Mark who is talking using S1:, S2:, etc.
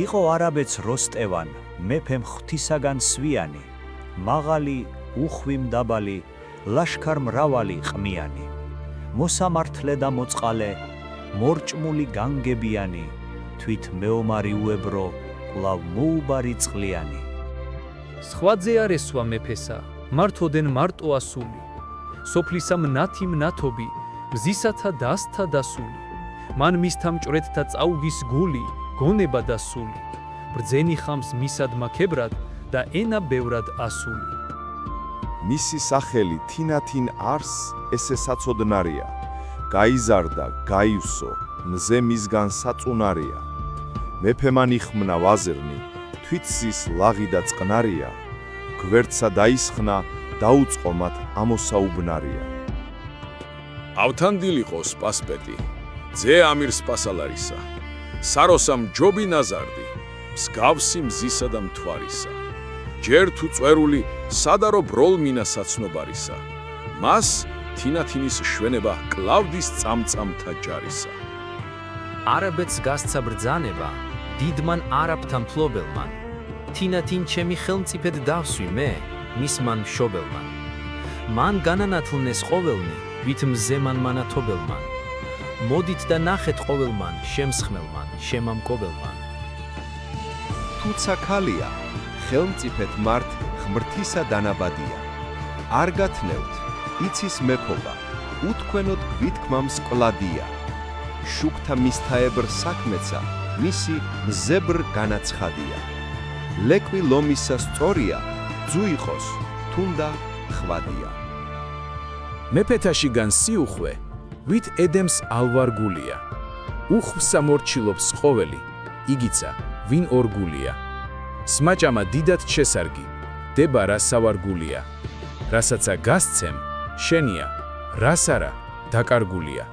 S1: იყო არაბეთს როსტევან, მეფემ ღვთისაგან სვიანი, მაღალი, უხვი მდაბალი, ლაშქარ მრავალი ყმიანი, მოსამართლე და მოწყალე, მორჭმული განგებიანი, თვით მეომარი უებრო, კვლავ მოუბარი წყლიანი.
S2: სხვაძე არ ესვა მეფესა, მართოდენ მარტო ასული, სოფლისა მნათი მნათობი, მზისათა დასთა დასული, მან მისთა მჭვრეთთა წაუგის გული, გონება და სული, ბრძენი ხამს მისად მაქებრად და ენა ბევრად ასული.
S3: მისი სახელი თინათინ არს ესე საწოდნარია, გაიზარდა, გაივსო, მზე მისგან საწუნარია. მეფემან იხმნა ვაზირნი, თვითსის ლაღი და წყნარია, გვერდსა დაისხნა, დაუწყო მათ ამოსაუბნარია.
S4: ავთანდილიყო სპასპეტი, ძე ამირ სპასალარისა, საროსამ ჯობი ნაზარდი, მსგავსი მზისა და მთვარისა. ჯერ თუ წვერული სადარო ბროლმინა საცნობარისა, მას თინათინის შვენება კლავდის წამწამთა ჯარისა.
S5: არაბეთს გასცა ბრძანება, დიდმან არაბთან მფლობელმან, თინათინ ჩემი ხელმწიფედ დავსვი მე, მისმან მშობელმან. მან განანათლნეს ყოველნი, ვით მზემან მანათობელმან. მოდით და ნახეთ ყოველმან, შემსხმელმან, შემამკობელმან.
S6: თუცა ქალია, ხელმწიფეთ მართ ღმრთისა დანაბადია. არ გათნევთ, იცის მეფობა, უთქვენოდ გვითქმამს კლადია. შუქთა მისთაებრ საქმეცა, მისი მზებრ განაცხადია. ლეკვი ლომისა სწორია, ძუ იყოს, თუნდა ხვადია.
S7: მეფეთაში გან სიუხვე, ვით ედემს ალვარგულია. უხვსა მორჩილობს ყოველი, იგიცა, ვინ ორგულია. სმაჭამა დიდად შესარგი, დება რა სავარგულია. რასაცა გასცემ, შენია, რას არა, დაკარგულია.